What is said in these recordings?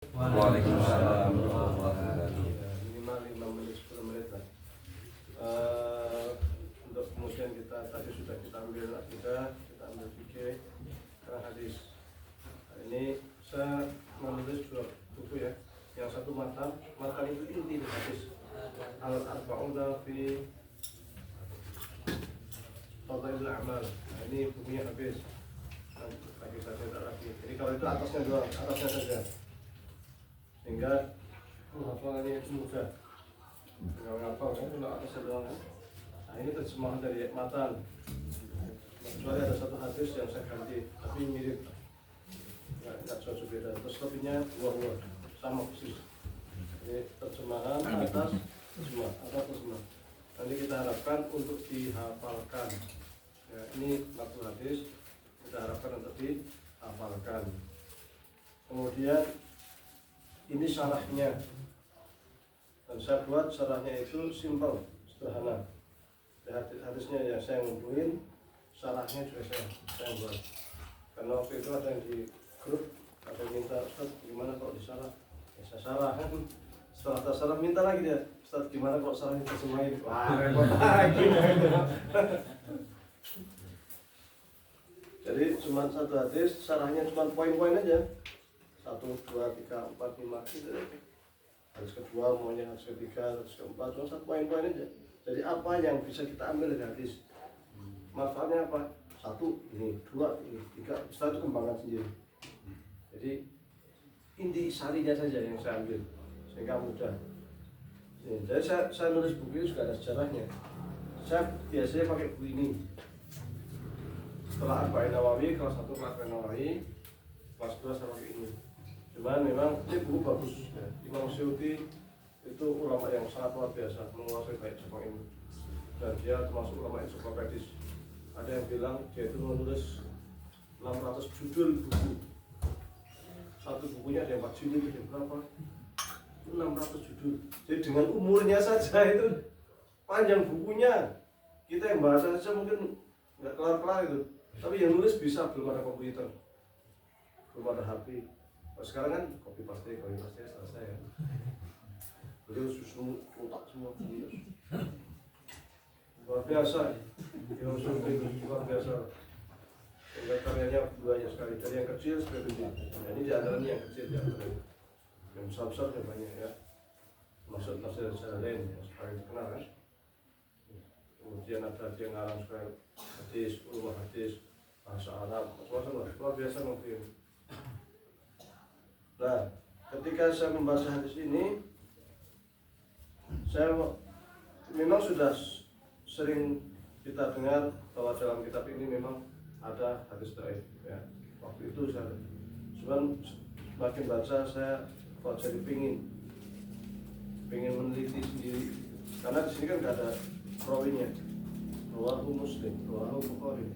Waalaikumsalam warahmatullahi wabarakatuh. Minimal 5 menit 10 menit lah. Untuk kemudian kita tadi sudah kita ambil akidah, kita ambil fikih, sekarang hadis. Hari ini saya menulis 2 buku ya. Yang satu matan itu inti dari hadis. Al-Arba'una fi Fadailul A'mal. Nah, ini bukunya habis. Lagi saya cetak lagi. Jadi kalau itu atasnya doang, atasnya saja. Sehingga hafalannya itu mudah. Tinggal ngapal kan, kalau atasnya doang kan. Nah ini terjemahan dari matan. Kecuali ada satu hadis yang saya ganti, tapi mirip, nggak jauh beda. Terus lebihnya dua sama persis. Jadi terjemahan atas terjemah. Nanti kita harapkan untuk dihafalkan. Ya, ini satu hadis kita harapkan untuk dihafalkan. Kemudian ini syarahnya, dan saya buat syarahnya itu simple, sederhana. Hadisnya ya saya ngumpulin, syarahnya juga saya buat. Karena waktu itu ada yang di grup, ada yang minta, Ustaz gimana kalau disyarah? Ya saya syarah kan. Setelah tersyarah minta lagi dia, Ustaz gimana kalau syarahnya terjemahin? Wah repot lagi. Jadi cuma satu hadis, syarahnya cuma poin-poin aja. 1, 2, 3, 4, 5 gitu. Hadis kedua maunya hadis ketiga, hadis keempat, cuma satu poin-poin aja. Jadi apa yang bisa kita ambil dari hadis? Manfaatnya apa? 1 ini, 2 ini, 3, setelah itu kembangkan sendiri. Jadi inti sarinya saja yang saya ambil sehingga mudah. Jadi saya nulis buku ini juga ada sejarahnya. Saya biasanya pakai buku ini. Setelah Arba'in Nawawi, kelas 1 kelas Arba'in Nawawi, kelas 2 saya pakai ini. Cuman memang ini buku bagus ya. Imam Suyuti itu ulama yang sangat luar biasa, menguasai banyak cabang ilmu, dan dia termasuk ulama ensiklopedik. Ada yang bilang dia itu menulis 600 judul buku. Satu bukunya ada 4 judul, ada berapa? 600 judul. Jadi dengan umurnya saja itu panjang bukunya. Kita yang bahasa saja mungkin nggak kelar-kelar itu. Tapi yang nulis bisa, belum ada komputer, belum ada HP. Sekarang kan copy paste selesai ya. Beliau susun kotak semua luar biasa. Yang susun luar biasa. Sehingga karyanya banyak sekali. Dari yang kecil sampai gede. Nah, ini diantaranya yang kecil diantaranya. Yang besar banyak ya. Maksud lain yang sekarang terkenal kan. Kemudian ada yang ngarang sekarang hadis, ulumah hadis, bahasa Arab, macam-macam lah. Luar biasa mungkin. Nah, ketika saya membaca hadis ini, saya memang sudah sering kita dengar bahwa dalam kitab ini memang ada hadis dhaif ya. Waktu itu saya semakin baca saya kok jadi pingin meneliti sendiri, karena di sini kan nggak ada rawinya, rawahu Muslim, rawahu Bukhari.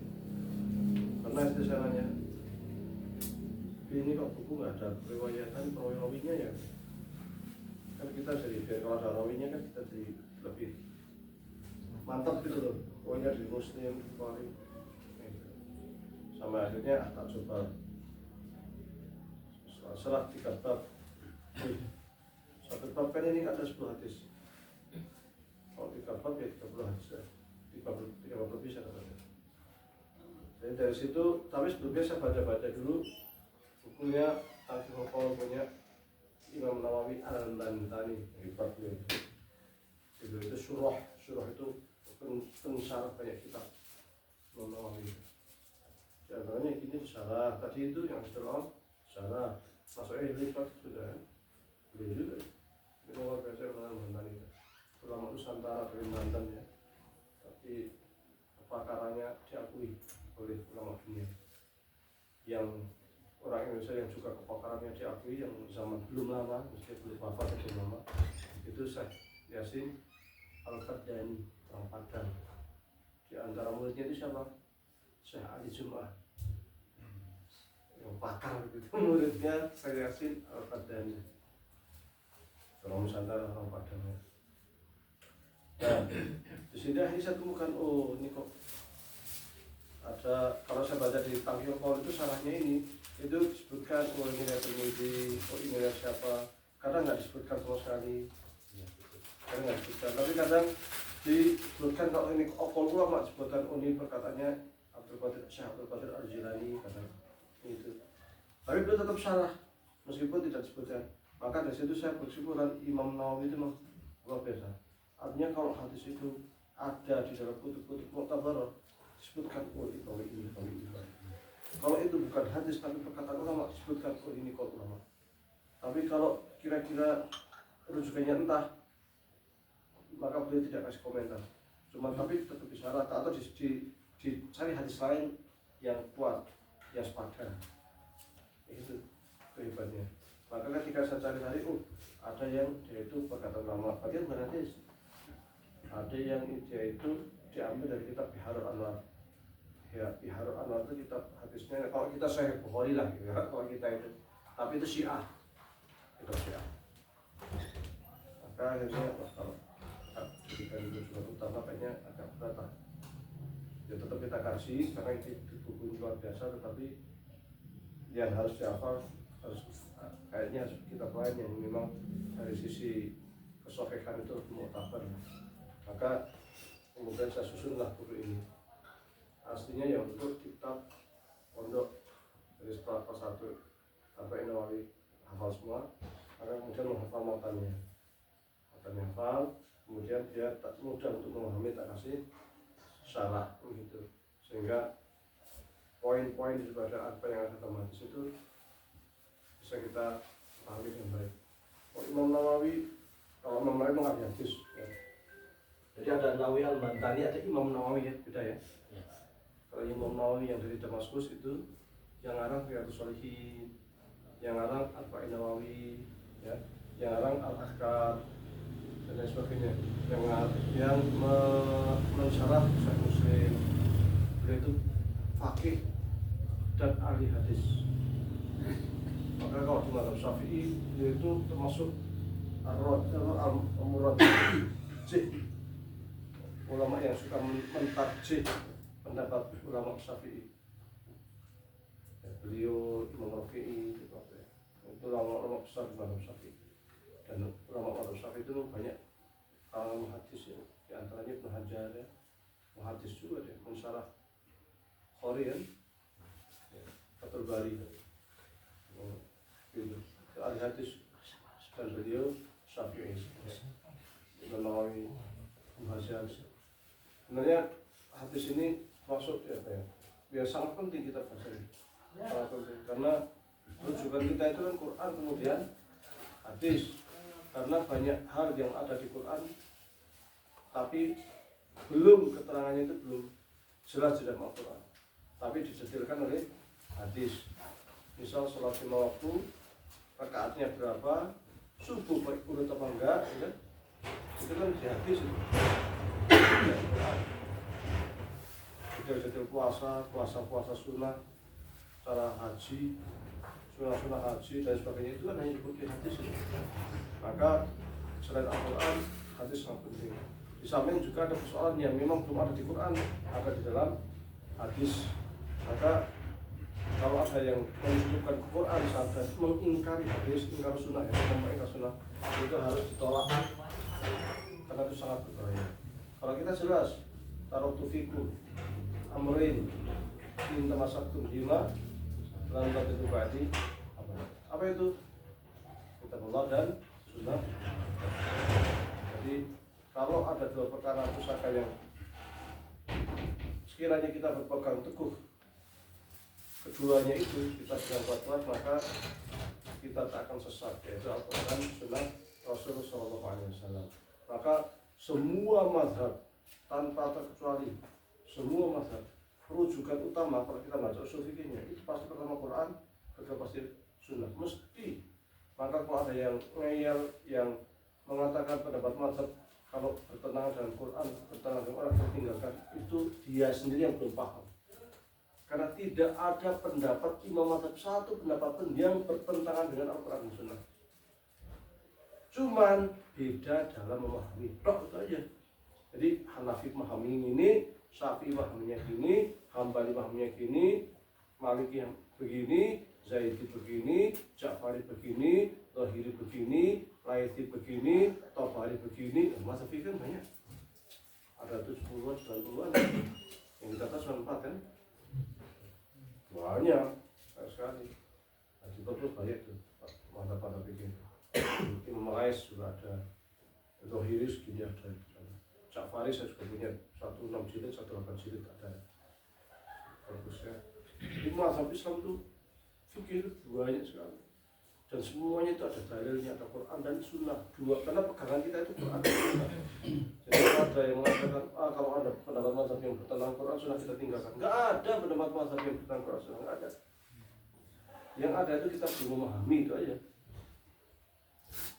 Karena itu saya nanya, ini kok buku nggak ada riwayatan rawinya ya? Kan kita jadi kalau ada rawinya kan kita jadi lebih mantap gitu loh. Pokoknya di Muslim, Bukhari. Sampai akhirnya tak coba setelah 3 bab. Satu bab kan ini ada 10 hadis. Kalau 3 bab ya 30 hadis ya. 3 bab lebih saya katakan. Jadi dari situ, tapi sebelumnya saya baca-baca dulu bukunya Al-Fiqhul Qaul punya Imam Nawawi Al-Bantani, hebat beliau. Itu surah itu pensyarah banyak kitab Imam Nawawi. Contohnya ini syarah, tadi itu yang setelah syarah, masuknya lipat sudah kan? Beliau juga. Ini luar biasa Al-Bantani. Ulama Nusantara dari Banten ya. Tapi kepakarannya diakui oleh ulama dunia. Yang orang Indonesia yang juga kepakarannya diakui yang zaman belum lama, meski belum wafat belum lama, itu Syekh Yasin Al-Qadani, orang Padang. Di antara muridnya itu siapa? Syekh Ali Jum'ah, yang pakar itu muridnya Syekh Yasin Al-Qadani, orang Nusantara, orang Padang. Nah, di sini ini saya temukan, oh ini kok ada, kalau saya baca di Al-Fiqhul Qaul itu syarahnya ini itu disebutkan oh ini dari peneliti, oh ini dari siapa, kadang nggak disebutkan sama sekali, kadang nggak disebutkan, tapi kadang disebutkan kalau ini okol ulama disebutkan oh ini perkataannya Abdul Qadir Syekh Abdul Qadir Al-Jilani kadang itu, tapi beliau tetap salah meskipun tidak disebutkan. Maka dari situ saya berkesimpulan Imam Nawawi itu luar biasa. Artinya kalau hadis itu ada di dalam kutub-kutub Mu'tabarah disebutkan oh ini. Kalau itu bukan hadis tapi perkataan ulama disebutkan oh ini kalau ulama. Tapi kalau kira-kira rujukannya entah, maka beliau tidak kasih komentar. Cuma tapi tetap isyarat atau dicari hadis lain yang kuat, yang sepadan. Itu kehebatnya. Maka ketika saya cari-cari, ada yang dia itu perkataan ulama, bagian bukan hadis. Ada yang dia itu diambil dari kitab Biharul Anwar. Ya, Biharul Anwar itu kitab hadisnya. Kalau kita Sahih Bukhari lah, gitu, ya, kalau kita itu. Tapi itu Syiah, kitab Syiah. Maka akhirnya kalau jadikan itu surat utama, kayaknya agak berat. Ya tetap kita kasih karena itu buku luar biasa, tetapi yang harus dihafal harus kayaknya kita lain yang memang dari sisi kesokehan itu mu'tabar. Maka kemudian saya susunlah buku ini. Aslinya yang untuk kitab pondok dari setelah kelas 1 sampai Nawawi hafal semua, maka kemudian menghafal matanya hafal, kemudian dia tak mudah untuk memahami, tak kasih syarah begitu, sehingga poin-poin daripada apa yang ada dalam hadis itu bisa kita pahami dengan baik. Imam Nawawi, kalau Imam Nawawi mengerti hadis ya. Jadi ada Nawawi Al-Bantani, ada Imam Nawawi ya, beda ya. Kalau Imam Nawawi yang dari Damaskus itu yang ngarang Riyadhus Shalihin, yang ngarang Arba'in Nawawi ya, yang ngarang Al-Ahkam dan lain sebagainya, yang mensyarah Sahih Muslim. Beliau itu faqih dan ahli hadis. Maka kalau di mazhab Syafi'i dia itu termasuk al-murajjih, ulama yang suka mentarjih pendapat ulama Syafi'i. Ya, beliau Imam Rafi'i itu ulama besar di mazhab Syafi'i. Dan ulama mazhab Syafi'i itu banyak muhaddis ya, di antaranya Ibnu Hajar ya, muhaddis juga dia, mensyarah Bukhari ya, Fathul Bari. Gitu. Ahli hadis dan beliau Syafi'i, Imam Nawawi, Muhazzab. Sebenarnya hadis ini masuk ya sangat penting kita baca ini, sangat penting karena rujukan kita itu kan Quran kemudian hadis, karena banyak hal yang ada di Quran tapi belum keterangannya itu belum jelas di dalam Al-Quran, tapi didetilkan oleh hadis. Misal sholat 5 waktu, rakaatnya berapa, subuh baik urut apa enggak, ya? Itu kan di hadis itu. Detail-detail puasa sunnah, cara haji, sunnah haji dan sebagainya itu kan hanya disebut di hadis itu. Maka selain Al-Quran, hadis sangat penting. Di samping juga ada persoalan yang memang belum ada di Quran, ada di dalam hadis. Maka kalau ada yang menyebutkan Quran sampai mengingkari hadis, ingkar sunnah, ingkar sunnah, itu harus ditolak karena itu sangat berbahaya. Kalau kita jelas taruh tufiku amrin in tamassakum bima lam tadillu ba'di, apa itu? Kitabullah dan sunnah. Jadi kalau ada dua perkara pusaka yang sekiranya kita berpegang teguh keduanya itu, kita sedang kuat-kuat, maka kita tak akan sesat, yaitu Al-Quran, Sunnah Rasulullah SAW. Maka semua mazhab tanpa terkecuali, semua mazhab rujukan utama kalau kita baca usul fikihnya itu pasti pertama Quran, kedua pasti Sunnah, mesti. Maka kalau ada yang ngeyel, yang mengatakan pendapat mazhab kalau bertentangan dengan Quran, bertentangan dengan orang tertinggalkan, itu dia sendiri yang belum paham. Karena tidak ada pendapat imam mazhab satu pendapat pun yang bertentangan dengan Al-Quran dan Sunnah. Cuman beda dalam memahami, itu aja. Jadi Hanafi memahami ini, Syafi'i memahaminya gini, Hambali memahaminya gini, Maliki yang begini, Zaidi begini, Ja'fari begini, Zahiri begini, Laithi begini, Tabari begini. Mazhab fikih kan banyak. Ada 70-an, 90-an. Yang kita tahu cuma 4 kan? Banyak sekali. Terus banyak tuh mazhab fikih. Imam Lais juga ada. Zahiri segini ada. Ja'fari saya juga punya 16 jilid, 18 jilid ada. Bagusnya. Di mazhab Islam tuh fikih banyak sekali dan semuanya itu ada dalilnya, ada Quran dan Sunnah dua, karena pegangan kita itu Quran dan Sunnah. Jadi ada yang mengatakan kalau ada pendapat mazhab yang bertentangan Quran Sunnah kita tinggalkan. Nggak ada pendapat mazhab yang bertentangan Quran Sunnah, nggak ada. Yang ada itu kita belum memahami, itu aja.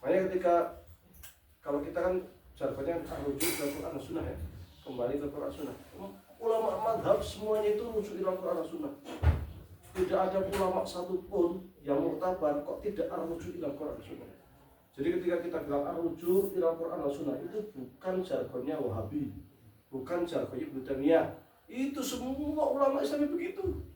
Makanya ketika kalau kita kan jargonnya rujuk ke Quran dan Sunnah ya, kembali ke Quran Sunnah. Ulama mazhab semuanya itu rujuk ke Quran dan Sunnah. Tidak ada ulama satupun yang muktabar kok tidak arrujuk ila Quran Sunnah. Jadi ketika kita bilang arrujuk ila Quran Sunnah itu bukan jargonnya Wahabi, bukan jargonnya Ibnu Taimiyah. Itu semua ulama Islam begitu.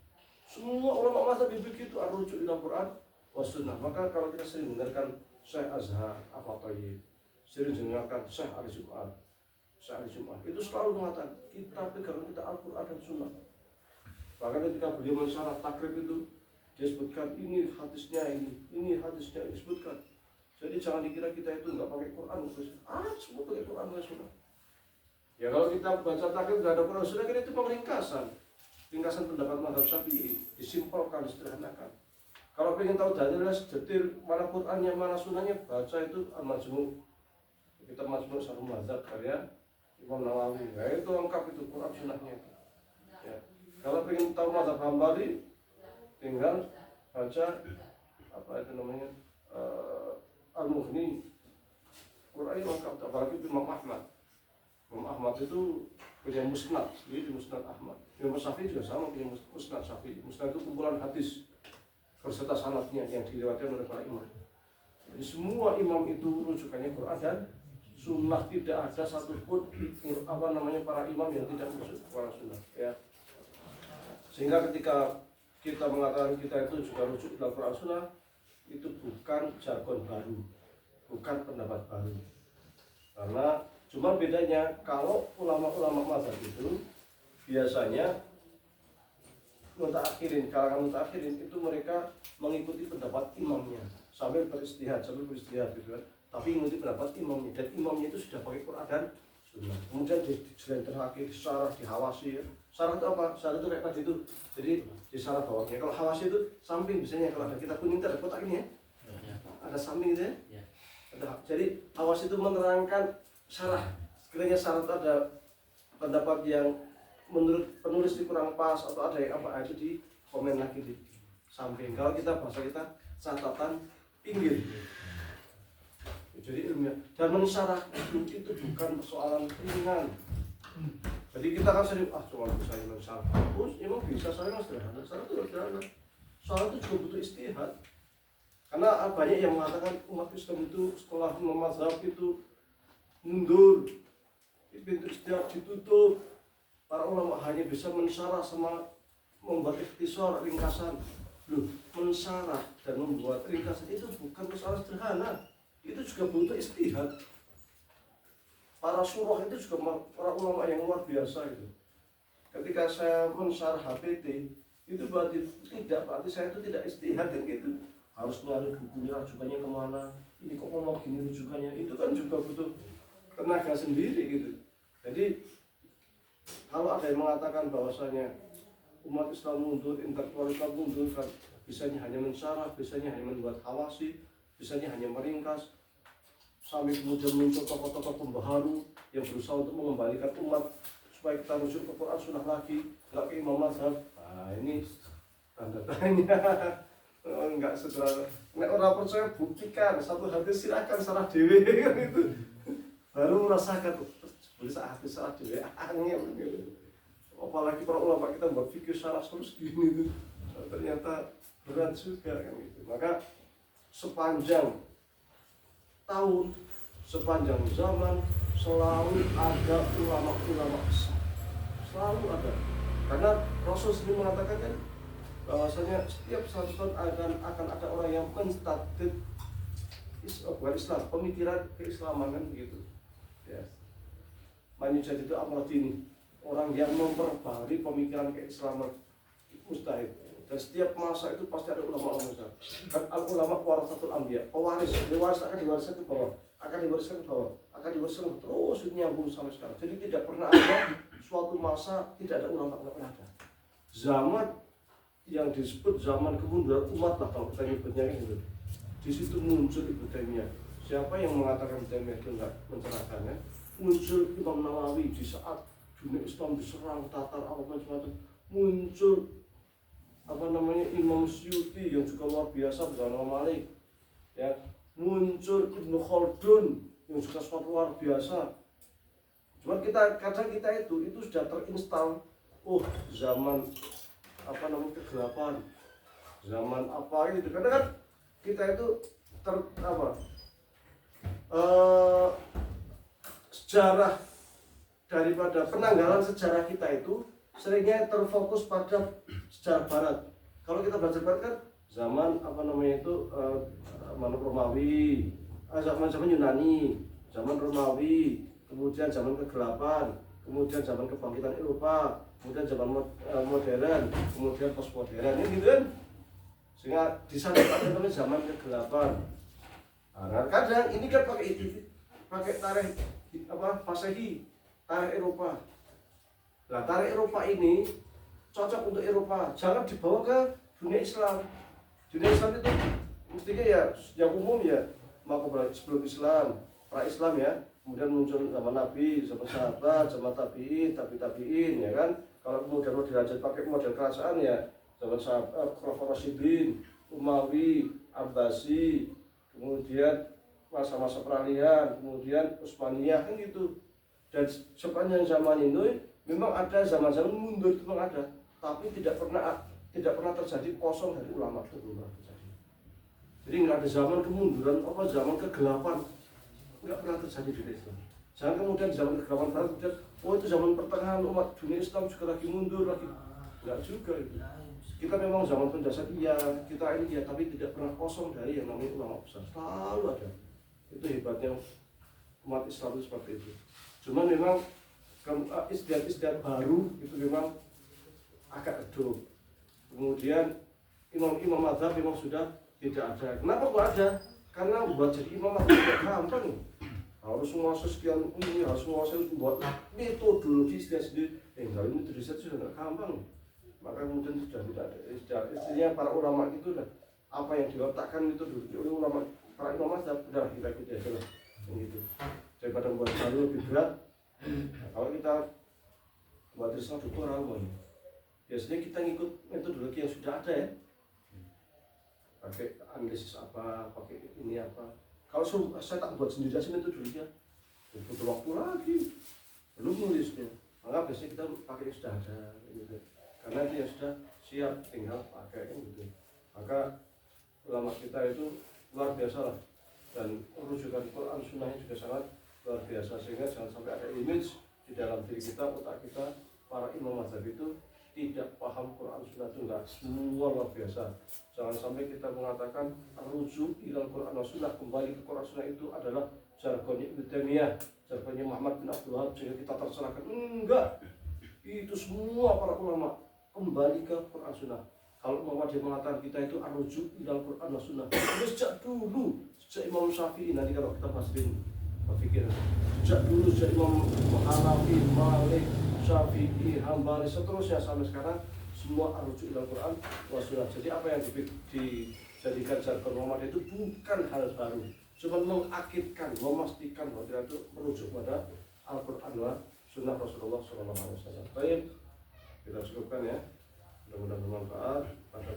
Semua ulama mazhab begitu, arrujuk ila Quran was Sunnah. Maka kalau kita sering mendengarkan Syekh Azhar At-Thayyib, sering mendengarkan Syekh Ali Jum'ah, itu selalu mengatakan kita pegang kita Al-Quran dan Sunnah. Bahkan ketika beliau mensyarah takrib itu dia sebutkan ini hadisnya ini hadisnya ini sebutkan. Jadi jangan dikira kita itu nggak pakai Quran, semua pakai Quran dan Sunnah. Ya kalau kita baca takrib nggak ada Quran Sunnah kan itu ringkasan pendapat mazhab Syafi'i, disimpulkan, disederhanakan. Kalau pengen tahu dalilnya sedetil mana Qurannya mana Sunnahnya, baca itu Al-Majmu', kita Majmu' Syarh Mazhab karya Imam Nawawi. Nah itu lengkap itu Quran Sunnahnya. Ya. Kalau pengen tahu mazhab Hambali, tinggal baca apa itu namanya Al-Mughni. Quran lengkap, apalagi Imam Ahmad. Imam Ahmad itu punya musnad, jadi musnad Ahmad. Imam Syafi'i juga sama punya musnad Syafi'i. Musnad itu kumpulan hadis berserta sanadnya yang diriwayatkan oleh para imam. Jadi semua imam itu rujukannya Quran dan Sunnah, tidak ada satupun para imam yang tidak merujuk Quran Sunnah. Ya. Sehingga ketika kita mengatakan kita itu juga rujuk dalam Quran Sunnah, itu bukan jargon baru, bukan pendapat baru. Karena cuma bedanya kalau ulama-ulama mazhab itu biasanya kalangan mutaakhirin itu mereka mengikuti pendapat imamnya sambil beristihad gitu kan. Tapi mengikuti pendapat imamnya, dan imamnya itu sudah pakai Quran dan Sunnah. Kemudian di jalan terakhir syarah, dihawasi. Syarah itu apa? Syarah itu kayak tadi itu. Jadi di syarah bawahnya. Kalau hawasi itu samping, biasanya kalau ada kitab kuning ada kotak ini ya. Ada samping itu ya. Jadi hawasi itu menerangkan syarah. Sekiranya syarah itu ada pendapat yang menurut penulis itu kurang pas atau ada yang apa, itu di komen lagi di samping. Kalau kita bahasa kita catatan pinggir. Jadi ilmiah dan mensyarah itu bukan persoalan ringan. Jadi kita kan sering cuma bisa mensyarah. Emang bisa, saya mas sederhana. Soal itu juga butuh istihad. Karena banyak yang mengatakan umat Islam itu setelah mazhab itu mundur, pintu istihad ditutup. Para ulama hanya bisa mensyarah sama membuat ikhtisar, ringkasan. Loh, mensyarah dan membuat ringkasan itu bukan persoalan sederhana. Itu juga butuh istihad. Para surah itu juga para ulama yang luar biasa itu. Ketika saya mensyarah HPT, itu berarti saya itu tidak istihad dan gitu. Harus nyari bukunya, rujukannya kemana, ini kok ngomong gini rujukannya, itu kan juga butuh tenaga sendiri gitu. Jadi kalau ada yang mengatakan bahwasanya umat Islam mundur, intelektualitas mundur, kan bisanya hanya mensyarah, bisanya hanya membuat hawasi, bisanya hanya meringkas, sampai kemudian muncul tokoh-tokoh pembaharu yang berusaha untuk mengembalikan umat supaya kita rujuk ke Quran Sunnah lagi, nggak ke imam mazhab. Nah ini tanda tanya. Enggak sederhana. Nek orang percaya buktikan satu hadis, silakan salah dewe kan itu. Baru merasakan bisa hadis salah dewe angel gitu. Apalagi para ulama kita buat fikir salah terus gini itu. Ternyata berat juga kan gitu. Maka sepanjang tahun, sepanjang zaman selalu ada ulama-ulama besar, selalu ada. Karena Rasul sendiri mengatakan kan, bahwasanya setiap 100 tahun akan ada orang yang menstatit bukan Islam, pemikiran keislaman kan begitu. Ya. Manusia itu amradini, orang yang memperbarui pemikiran keislaman mustahil. Dan setiap masa itu pasti ada ulama-ulama besar. Kan ulama warasatul anbiya, pewaris, dewasa akan diwariskan ke bawah, akan diwariskan ke bawah, akan diwariskan terus nyambung sampai sekarang. Jadi tidak pernah ada suatu masa tidak ada ulama, tidak pernah ada. Zaman yang disebut zaman kemunduran umat lah kalau kita nyebutnya gitu. Di situ muncul Ibnu Taimiyah. Siapa yang mengatakan Ibnu Taimiyah itu enggak mencerahkannya? Muncul Imam Nawawi di saat dunia Islam diserang Tatar apa macam-macam. Muncul Imam Suyuti yang juga luar biasa bersama Malik. Ya, muncul Ibnu Khaldun yang juga sangat luar biasa. Cuma kadang kita itu sudah terinstal. Oh, zaman kegelapan, zaman apa gitu. Karena kan kita itu sejarah daripada penanggalan sejarah kita itu seringnya terfokus pada sejarah Barat. Kalau kita belajar Barat kan zaman Romawi, zaman Yunani, zaman Romawi, kemudian zaman kegelapan, kemudian zaman kebangkitan Eropa, kemudian zaman modern, kemudian postmodern, gitu kan. Sehingga di sana ada namanya zaman kegelapan. Nah, kadang ini kan pakai tarikh Masehi, tarikh Eropa. Nah, tarikh Eropa ini cocok untuk Eropa, jangan dibawa ke dunia Islam. Dunia Islam itu mestinya ya yang umum ya, sebelum Islam, pra-Islam ya. Kemudian muncul zaman Nabi, zaman sahabat, zaman tabi'in, ya kan. Kalau kemudian mau dilanjut pakai model kerajaan ya zaman sahabat, Khulafaur Rasyidin, Umawi, Abbasi, kemudian masa-masa peralihan, kemudian Utsmaniyah kan gitu. Dan sepanjang zaman ini memang ada zaman-zaman mundur itu memang ada, tapi tidak pernah terjadi kosong dari ulama itu belum pernah terjadi. Jadi nggak ada zaman kemunduran zaman kegelapan, nggak pernah terjadi di Islam. Jangan kemudian zaman kegelapan barat kemudian itu zaman pertengahan umat dunia Islam juga lagi mundur lagi, nggak juga itu. Kita memang zaman penjajah iya, kita ini ya, tapi tidak pernah kosong dari yang namanya ulama besar, selalu ada. Itu hebatnya umat Islam itu seperti itu. Cuman memang istiadat baru itu memang agak redup. Kemudian imam mazhab memang sudah tidak ada. Kenapa kok ada? Karena buat jadi imam mazhab tidak gampang. Harus menguasai sekian ini, harus menguasai buat metodologi sendiri. Kalau ini riset sudah nggak gampang. Maka kemudian sudah tidak ada. Istilahnya para ulama itu dah apa yang diletakkan itu oleh ulama para imam mazhab sudah kita ikuti aja lah. Begitu. Daripada buat baru lebih berat. Nah, kalau kita buat riset doktoral, biasanya kita ngikut metodologi yang sudah ada ya. Pakai analisis apa, pakai ini apa. Kalau saya tak buat sendiri aja metodologinya, butuh waktu lagi, belum nulisnya. Maka biasanya kita pakai yang sudah ada, gitu. Karena itu yang sudah siap, tinggal pakai gitu. Maka ulama kita itu luar biasa lah, dan rujukan Quran Sunnahnya juga sangat luar biasa, sehingga jangan sampai ada image di dalam diri kita, otak kita, para imam mazhab itu tidak paham Quran Sunnah itu enggak, semua luar biasa. Jangan sampai kita mengatakan rujuk ilal Quran Sunnah, kembali ke Quran Sunnah itu adalah jargonnya Ibnu Taimiyah, jargonnya Muhammad bin Abdul Wahab, sehingga kita terserahkan. Enggak, itu semua para ulama kembali ke Quran Sunnah. Kalau dia mengatakan kita itu rujuk ilal Quran Sunnah, sejak dulu, sejak Imam Syafi'i, nanti kalau kita bahas ini berpikir, sejak dulu sejak Imam Hanafi, Malik, Syafi'i, Hambali, seterusnya sampai sekarang semua rujuk ilal Quran wa Sunnah. Jadi apa yang dijadikan jargon Muhammad itu bukan hal baru, cuma mengakidkan, memastikan bahwa dia itu merujuk pada Al-Quran wa Sunnah Rasulullah SAW. Baik, kita cukupkan ya. Mudah-mudahan bermanfaat. Pada